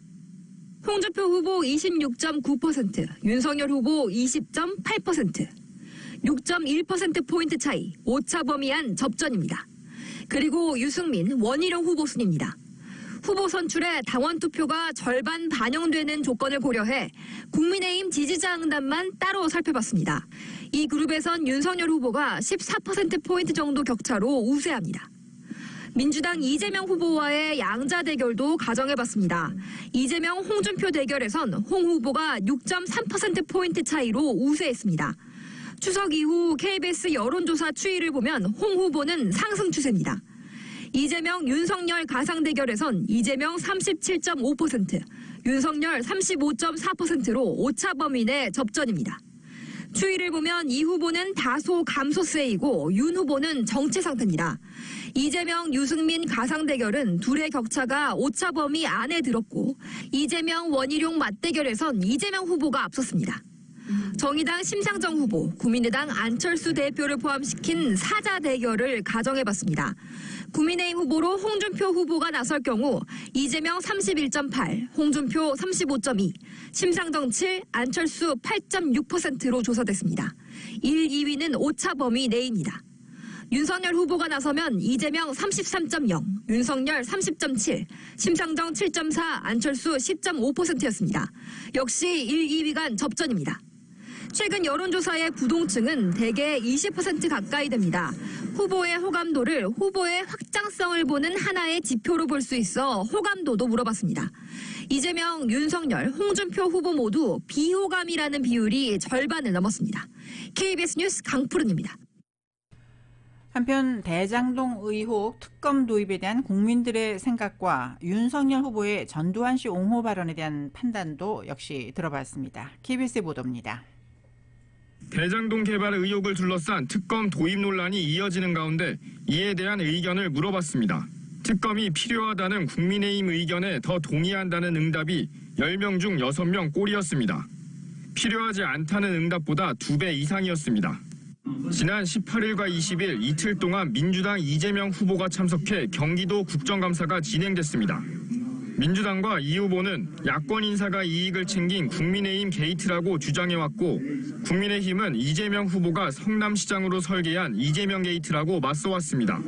홍준표 후보 26.9%, 윤석열 후보 20.8%, 6.1%포인트 차이, 오차범위한 접전입니다. 그리고 유승민, 원희룡 후보 순입니다. 후보 선출에 당원 투표가 절반 반영되는 조건을 고려해 국민의힘 지지자 응답만 따로 살펴봤습니다. 이 그룹에선 윤석열 후보가 14%포인트 정도 격차로 우세합니다. 민주당 이재명 후보와의 양자 대결도 가정해봤습니다. 이재명, 홍준표 대결에선 홍 후보가 6.3%포인트 차이로 우세했습니다. 추석 이후 KBS 여론조사 추이를 보면 홍 후보는 상승 추세입니다. 이재명, 윤석열 가상 대결에선 이재명 37.5%, 윤석열 35.4%로 오차범위 내 접전입니다. 추이를 보면 이 후보는 다소 감소세이고 윤 후보는 정체 상태입니다. 이재명, 유승민 가상 대결은 둘의 격차가 오차범위 안에 들었고 이재명, 원희룡 맞대결에선 이재명 후보가 앞섰습니다. 정의당 심상정 후보, 국민의당 안철수 대표를 포함시킨 사자 대결을 가정해봤습니다. 국민의힘 후보로 홍준표 후보가 나설 경우 이재명 31.8, 홍준표 35.2, 심상정 7, 안철수 8.6%로 조사됐습니다. 1, 2위는 오차범위 내입니다. 윤석열 후보가 나서면 이재명 33.0, 윤석열 30.7, 심상정 7.4, 안철수 10.5%였습니다. 역시 1, 2위 간 접전입니다. 최근 여론조사의 부동층은 대개 20% 가까이 됩니다. 후보의 호감도를 후보의 확장성을 보는 하나의 지표로 볼 수 있어 호감도도 물어봤습니다. 이재명, 윤석열, 홍준표 후보 모두 비호감이라는 비율이 절반을 넘었습니다. KBS 뉴스 강푸른입니다. 한편 대장동 의혹 특검 도입에 대한 국민들의 생각과 윤석열 후보의 전두환 씨 옹호 발언에 대한 판단도 역시 들어봤습니다. KBS 보도입니다. 대장동 개발 의혹을 둘러싼 특검 도입 논란이 이어지는 가운데 이에 대한 의견을 물어봤습니다. 특검이 필요하다는 국민의힘 의견에 더 동의한다는 응답이 10명 중 6명 꼴이었습니다. 필요하지 않다는 응답보다 2배 이상이었습니다. 지난 18일과 20일 이틀 동안 민주당 이재명 후보가 참석해 경기도 국정감사가 진행됐습니다. 민주당과 이 후보는 야권 인사가 이익을 챙긴 국민의힘 게이트라고 주장해왔고 국민의힘은 이재명 후보가 성남시장으로 설계한 이재명 게이트라고 맞서왔습니다.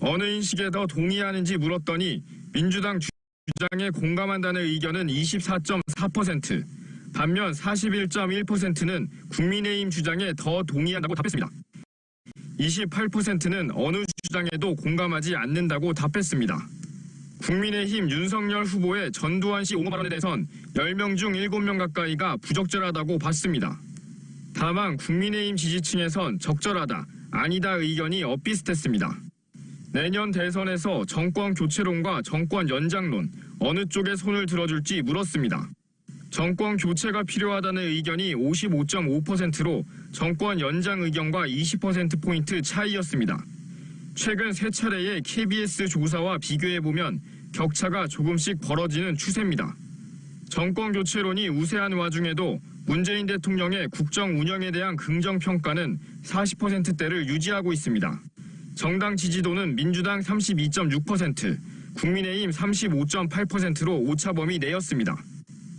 어느 인식에 더 동의하는지 물었더니 민주당 주장에 공감한다는 의견은 24.4%, 반면 41.1%는 국민의힘 주장에 더 동의한다고 답했습니다. 28%는 어느 주장에도 공감하지 않는다고 답했습니다. 국민의힘 윤석열 후보의 전두환 씨 옹호 발언에 대해선 10명 중 7명 가까이가 부적절하다고 봤습니다. 다만 국민의힘 지지층에선 적절하다, 아니다 의견이 엇비슷했습니다. 내년 대선에서 정권 교체론과 정권 연장론, 어느 쪽에 손을 들어줄지 물었습니다. 정권 교체가 필요하다는 의견이 55.5%로 정권 연장 의견과 20%포인트 차이였습니다. 최근 세 차례의 KBS 조사와 비교해보면 격차가 조금씩 벌어지는 추세입니다. 정권 교체론이 우세한 와중에도 문재인 대통령의 국정 운영에 대한 긍정평가는 40%대를 유지하고 있습니다. 정당 지지도는 민주당 32.6%, 국민의힘 35.8%로 오차범위 내였습니다.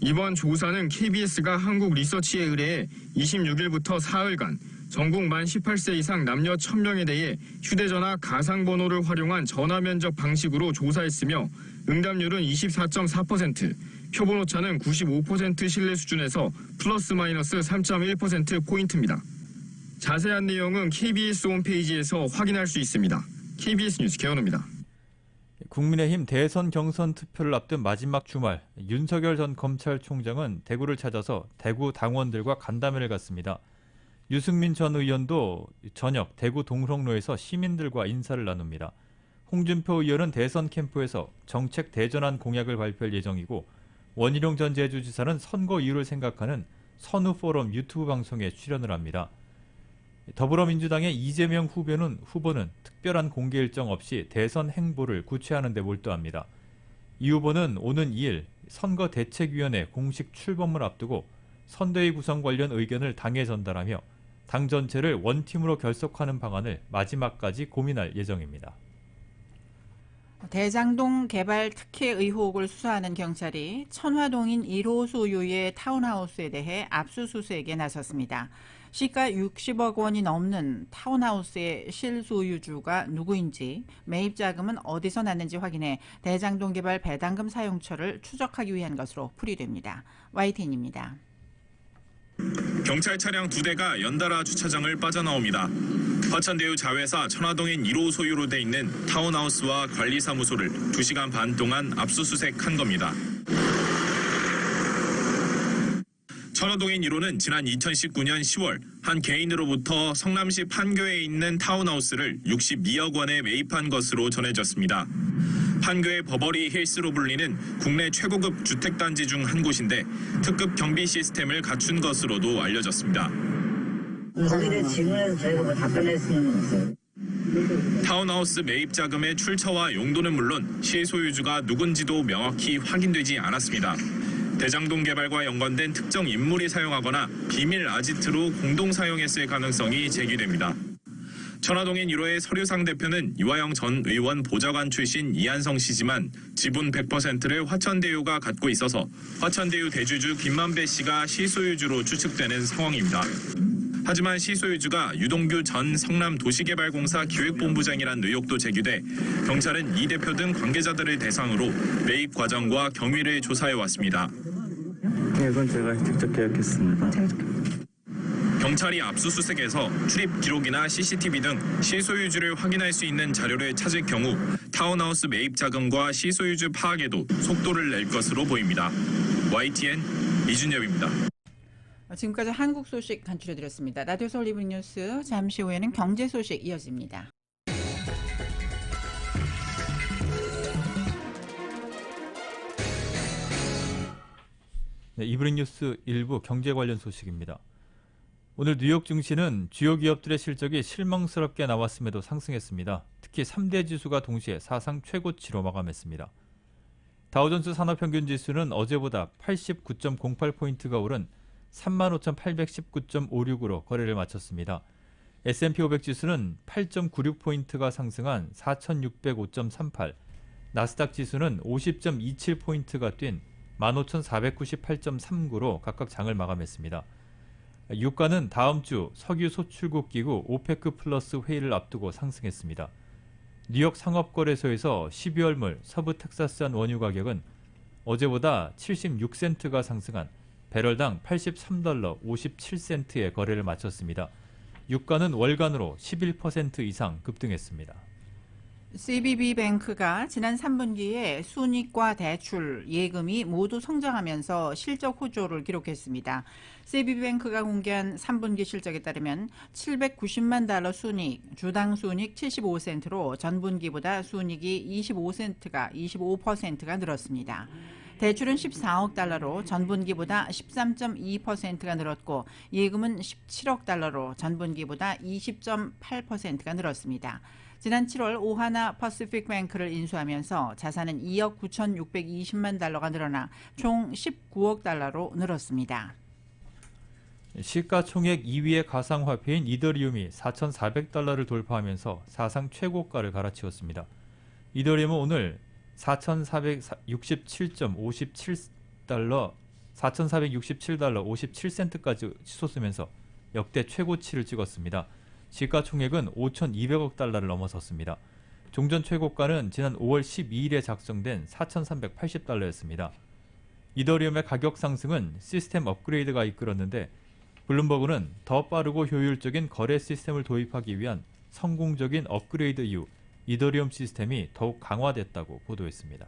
이번 조사는 KBS가 한국리서치에 의뢰해 26일부터 사흘간 전국 만 18세 이상 남녀 1000명에 대해 휴대전화 가상번호를 활용한 전화 면접 방식으로 조사했으며 응답률은 24.4%, 표본오차는 95% 신뢰 수준에서 플러스 마이너스 3.1%포인트입니다. 자세한 내용은 KBS 홈페이지에서 확인할 수 있습니다. KBS 뉴스 개헌우입니다. 국민의힘 대선 경선 투표를 앞둔 마지막 주말, 윤석열 전 검찰총장은 대구를 찾아서 대구 당원들과 간담회를 갖습니다. 유승민 전 의원도 저녁 대구 동성로에서 시민들과 인사를 나눕니다. 홍준표 의원은 대선 캠프에서 정책 대전환 공약을 발표할 예정이고, 원희룡 전 제주지사는 선거 이유를 생각하는 선후 포럼 유튜브 방송에 출연을 합니다. 더불어민주당의 이재명 후보는 특별한 공개 일정 없이 대선 행보를 구체하는 데 몰두합니다. 이 후보는 오는 2일 선거대책위원회 공식 출범을 앞두고 선대위 구성 관련 의견을 당에 전달하며 당 전체를 원팀으로 결속하는 방안을 마지막까지 고민할 예정입니다. 대장동 개발 특혜 의혹을 수사하는 경찰이 천화동인 1호 소유의 타운하우스에 대해 압수수색에 나섰습니다. 시가 60억 원이 넘는 타운하우스의 실소유주가 누구인지, 매입 자금은 어디서 났는지 확인해 대장동 개발 배당금 사용처를 추적하기 위한 것으로 풀이됩니다. YTN입니다. 경찰 차량 2대가 연달아 주차장을 빠져나옵니다. 화천대유 자회사 천화동인 1호 소유로 돼 있는 타운하우스와 관리사무소를 2시간 반 동안 압수수색한 겁니다. 천화동인 1호는 지난 2019년 10월 한 개인으로부터 성남시 판교에 있는 타운하우스를 62억 원에 매입한 것으로 전해졌습니다. 판교의 버버리 힐스로 불리는 국내 최고급 주택단지 중 한 곳인데 특급 경비 시스템을 갖춘 것으로도 알려졌습니다. 거기에 질문해서 저희가 답변할 수 있는 건 없어요. 타운하우스 매입 자금의 출처와 용도는 물론 실소유주가 누군지도 명확히 확인되지 않았습니다. 대장동 개발과 연관된 특정 인물이 사용하거나 비밀 아지트로 공동 사용했을 가능성이 제기됩니다. 천화동인 1호의 서류상 대표는 이화영 전 의원 보좌관 출신 이한성 씨지만 지분 100%를 화천대유가 갖고 있어서 화천대유 대주주 김만배 씨가 실소유주로 추측되는 상황입니다. 하지만 실소유주가 유동규 전 성남도시개발공사 기획본부장이란 의혹도 제기돼 경찰은 이 대표 등 관계자들을 대상으로 매입 과정과 경위를 조사해왔습니다. 네, 이건 제가 직접 계약했습니다. 경찰이 압수수색에서 출입 기록이나 CCTV 등 실소유주를 확인할 수 있는 자료를 찾을 경우 타운하우스 매입 자금과 실소유주 파악에도 속도를 낼 것으로 보입니다. YTN 이준엽입니다. 지금까지 한국 소식 간추려드렸습니다. 라디오 서울 이브닝 뉴스, 잠시 후에는 경제 소식 이어집니다. 네, 이브닝 뉴스 1부 경제 관련 소식입니다. 오늘 뉴욕 증시는 주요 기업들의 실적이 실망스럽게 나왔음에도 상승했습니다. 특히 3대 지수가 동시에 사상 최고치로 마감했습니다. 다우존스 산업평균지수는 어제보다 89.08포인트가 오른 35,819.56으로 거래를 마쳤습니다. S&P 500 지수는 8.96포인트가 상승한 4,605.38, 나스닥 지수는 50.27포인트가 뛴 15,498.39로 각각 장을 마감했습니다. 유가는 다음 주 석유 소출국 기구 오페크 플러스 회의를 앞두고 상승했습니다. 뉴욕 상업거래소에서 12월물 서부 텍사스산 원유 가격은 어제보다 76센트가 상승한 배럴당 83달러 57센트의 거래를 마쳤습니다. 유가는 월간으로 11% 이상 급등했습니다. CBB뱅크가 지난 3분기에 순이익과 대출, 예금이 모두 성장하면서 실적 호조를 기록했습니다. CBB뱅크가 공개한 3분기 실적에 따르면 790만 달러 순이익, 주당 순이익 75센트로 전분기보다 순이익이 25%가 늘었습니다. 대출은 14억 달러로 전분기보다 13.2%가 늘었고 예금은 17억 달러로 전분기보다 20.8%가 늘었습니다. 지난 7월 오하나 퍼시픽 뱅크를 인수하면서 자산은 2억 9,620만 달러가 늘어나 총 19억 달러로 늘었습니다. 시가총액 2위의 가상화폐인 이더리움이 4,400달러를 돌파하면서 사상 최고가를 갈아치웠습니다. 이더리움은 오늘 4,467.57달러 57센트까지 치솟으면서 역대 최고치를 찍었습니다. 시가총액은 5,200억 달러를 넘어섰습니다. 종전 최고가는 지난 5월 12일에 작성된 4,380달러였습니다. 이더리움의 가격 상승은 시스템 업그레이드가 이끌었는데 블룸버그는 더 빠르고 효율적인 거래 시스템을 도입하기 위한 성공적인 업그레이드 이후 이더리움 시스템이 더욱 강화됐다고 보도했습니다.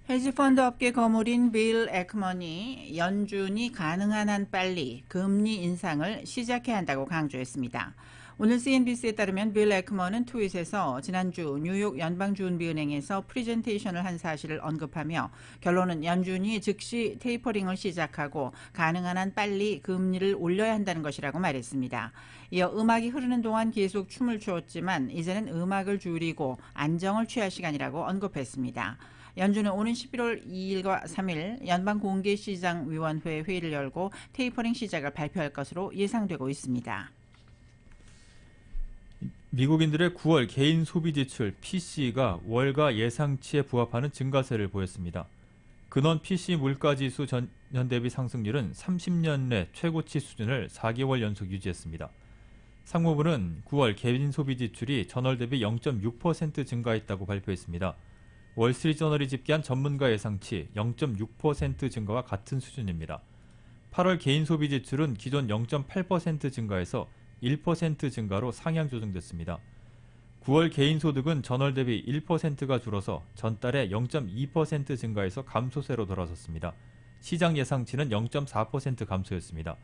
헤지펀드 업계 거물인 빌 에크먼이 연준이 가능한 한 빨리 금리 인상을 시작해야 한다고 강조했습니다. 오늘 CNBC에 따르면 빌 에크먼은 트윗에서 지난주 뉴욕 연방준비은행에서 프리젠테이션을 한 사실을 언급하며 결론은 연준이 즉시 테이퍼링을 시작하고 가능한 한 빨리 금리를 올려야 한다는 것이라고 말했습니다. 이어 음악이 흐르는 동안 계속 춤을 추었지만 이제는 음악을 줄이고 안정을 취할 시간이라고 언급했습니다. 연준은 오는 11월 2일과 3일 연방공개시장위원회 회의를 열고 테이퍼링 시작을 발표할 것으로 예상되고 있습니다. 미국인들의 9월 개인 소비 지출 PCE가 월가 예상치에 부합하는 증가세를 보였습니다. 근원 PC 물가지수 전년 대비 상승률은 30년 내 최고치 수준을 4개월 연속 유지했습니다. 상무부는 9월 개인 소비 지출이 전월 대비 0.6% 증가했다고 발표했습니다. 월스트리트저널이 집계한 전문가 예상치 0.6% 증가와 같은 수준입니다. 8월 개인 소비 지출은 기존 0.8% 증가해서 1% 증가로 상향 조정됐습니다. 9월 개인 소득은 전월 대비 1%가 줄어서 전달에 0.2% 증가해서 감소세로 돌아섰습니다. 시장 예상치는 0.4% 감소였습니다.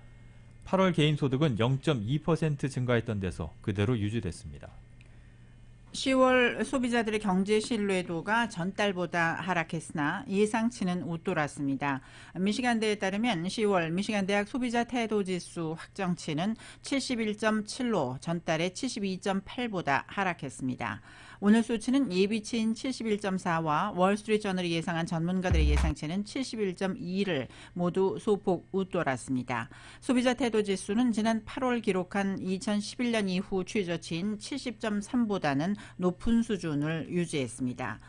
8월 개인 소득은 0.2% 증가했던 데서 그대로 유지됐습니다. 10월 소비자들의 경제 신뢰도가 전달보다 하락했으나 예상치는 웃돌았습니다. 미시간대에 따르면 10월 미시간대학 소비자 태도지수 확정치는 71.7로 전달의 72.8보다 하락했습니다. 오늘 수치는 예비치인 71.4와 월스트리트저널이 예상한 전문가들의 예상치는 71.2를 모두 소폭 웃돌았습니다. 소비자 태도지수는 지난 8월 기록한 2011년 이후 최저치인 70.3보다는 높은 수준을 유지했습니다.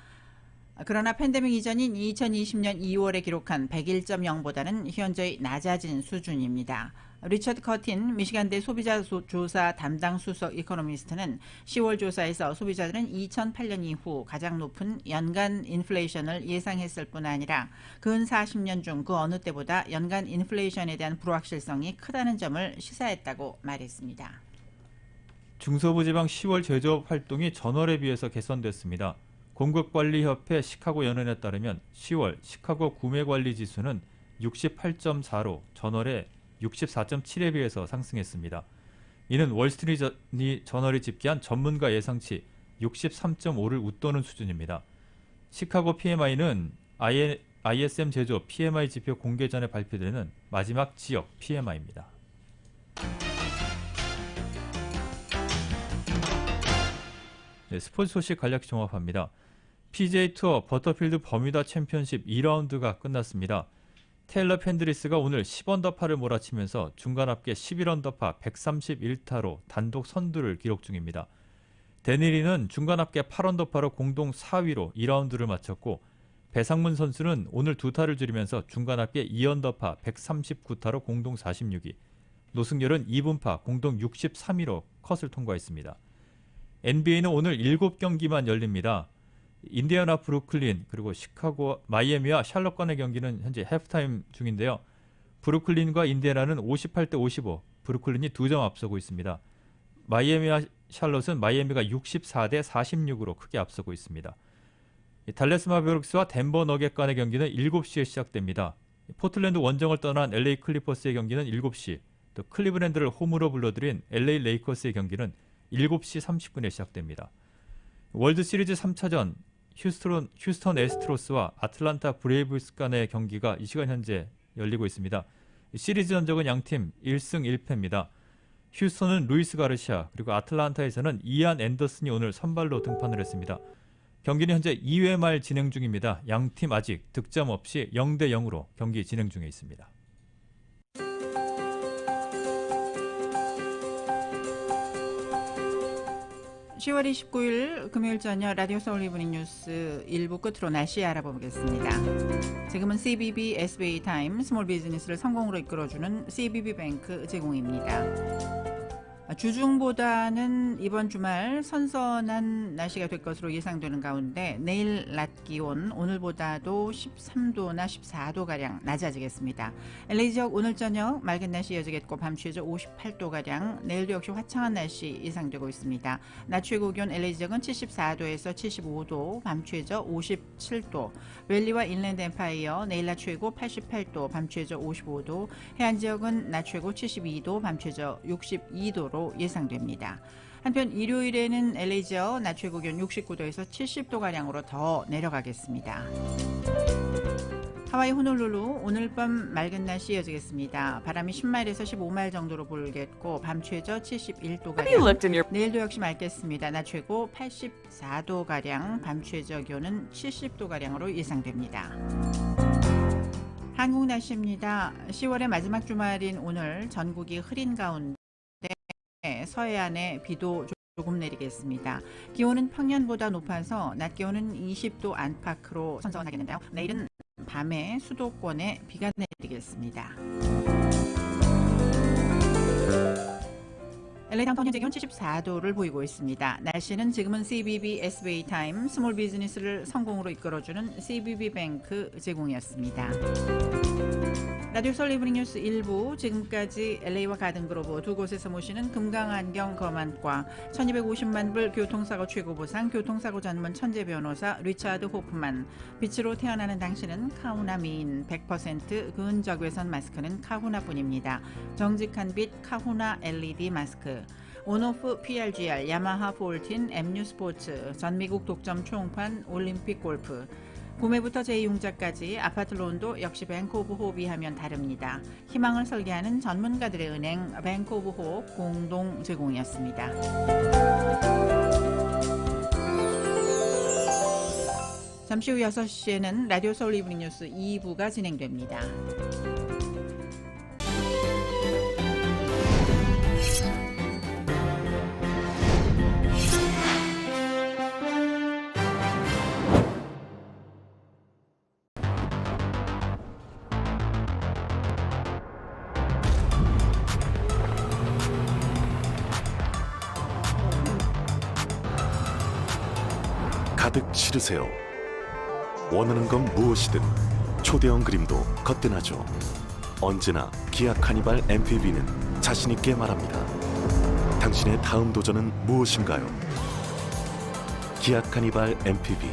그러나 팬데믹 이전인 2020년 2월에 기록한 101.0보다는 현저히 낮아진 수준입니다. 리처드 커틴 미시간대 소비자 조사 담당 수석 이코노미스트는 10월 조사에서 소비자들은 2008년 이후 가장 높은 연간 인플레이션을 예상했을 뿐 아니라 근 40년 중 그 어느 때보다 연간 인플레이션에 대한 불확실성이 크다는 점을 시사했다고 말했습니다. 중서부지방 10월 제조업 활동이 전월에 비해서 개선됐습니다. 공급관리협회 시카고 연은에 따르면 10월 시카고 구매관리지수는 68.4로 전월에 64.7에 비해서 상승했습니다. 이는 월스트리트저널이 집계한 전문가 예상치 63.5를 웃도는 수준입니다. 시카고 PMI는 ISM 제조업 PMI 지표 공개 전에 발표되는 마지막 지역 PMI입니다. 네, 스포츠 소식 간략히 종합합니다. PGA 투어 버터필드 버뮤다 챔피언십 2라운드가 끝났습니다. 테일러 펜드리스가 오늘 10언더파를 몰아치면서 중간 합계 11언더파 131타로 단독 선두를 기록 중입니다. 데니리는 중간 합계 8언더파로 공동 4위로 2라운드를 마쳤고 배상문 선수는 오늘 2타를 줄이면서 중간 합계 2언더파 139타로 공동 46위, 노승열은 2분파 공동 63위로 컷을 통과했습니다. NBA는 오늘 7경기만 열립니다. 인디애나, 브루클린, 그리고 시카고, 마이애미와 샬럿 간의 경기는 현재 해프타임 중인데요. 브루클린과 인디애나는 58대 55, 브루클린이 2점 앞서고 있습니다. 마이애미와 샬럿은 마이애미가 64대 46으로 크게 앞서고 있습니다. 달래스 마베릭스와 덴버 너겟 간의 경기는 7시에 시작됩니다. 포틀랜드 원정을 떠난 LA 클리퍼스의 경기는 7시, 또 클리브랜드를 홈으로 불러들인 LA 레이커스의 경기는 7시 30분에 시작됩니다. 월드시리즈 3차전 휴스턴 애스트로스와 아틀란타 브레이브스 간의 경기가 이 시간 현재 열리고 있습니다. 시리즈 전적은 양팀 1승 1패입니다. 휴스턴은 루이스 가르시아, 그리고 아틀란타에서는 이안 앤더슨이 오늘 선발로 등판을 했습니다. 경기는 현재 2회 말 진행 중입니다. 양팀 아직 득점 없이 0대 0으로 경기 진행 중에 있습니다. (10월 29일) 금요일 저녁 라디오 서울 이브닝 뉴스 1부 끝으로 날씨 알아보겠습니다. 지금은 CBB SBA 타임 스몰 비즈니스를 성공으로 이끌어주는 CBB뱅크 제공입니다. 주중보다는 이번 주말 선선한 날씨가 될 것으로 예상되는 가운데 내일 낮 기온 오늘보다도 13도나 14도가량 낮아지겠습니다. LA 지역 오늘 저녁 맑은 날씨 이어지겠고 밤 최저 58도가량, 내일도 역시 화창한 날씨 예상되고 있습니다. 낮 최고 기온 LA 지역은 74도에서 75도, 밤 최저 57도, 웰리와 인랜드 엠파이어 내일 낮 최고 88도, 밤 최저 55도, 해안 지역은 낮 최고 72도, 밤 최저 62도로 예상됩니다. 한편 일요일에는 LA 지역 낮 최고 기온 69도에서 70도가량으로 더 내려가겠습니다. 하와이 호놀룰루 오늘 밤 맑은 날씨 이어지겠습니다. 바람이 10마일에서 15마일 정도로 불겠고 밤 최저 71도가량, 내일도 역시 맑겠습니다. 낮 최고 84도가량, 밤 최저 기온은 70도가량으로 예상됩니다. 한국 날씨입니다. 10월의 마지막 주말인 오늘 전국이 흐린 가운데 서해안에 비도 조금 내리겠습니다. 기온은 평년보다 높아서 낮 기온은 20도 안팎으로 선선하겠는데요. 내일은 밤에 수도권에 비가 내리겠습니다. LA 다운타운 현재 기온 74도를 보이고 있습니다. 날씨는 지금은 CBB SBA 타임 스몰 비즈니스를 성공으로 이끌어주는 CBB뱅크 제공이었습니다. 라디오 서울 이브닝 뉴스 1부, 지금까지 LA와 가든그로브 두 곳에서 모시는 금강안경 검안과 1250만 불 교통사고 최고보상 교통사고 전문 천재 변호사 리차드 호프만, 빛으로 태어나는 당신은 카후나 미인, 100% 근적외선 마스크는 카후나뿐입니다. 정직한 빛 카후나 LED 마스크, 온오프 PRGR, 야마하 폴틴, MU 스포츠, 전미국 독점 총판 올림픽 골프, 구매부터 재이용자까지 아파트 론도 역시 뱅크 오브 호흡이 하면 다릅니다. 희망을 설계하는 전문가들의 은행 뱅크 오브 호흡 공동 제공이었습니다. 잠시 후 6시에는 라디오 서울 이브닝 뉴스 2부가 진행됩니다. 가득 실으세요. 원하는 건 무엇이든 초대형 그림도 거뜬하죠. 언제나 기아 카니발 MPV는 자신있게 말합니다. 당신의 다음 도전은 무엇인가요? 기아 카니발 MPV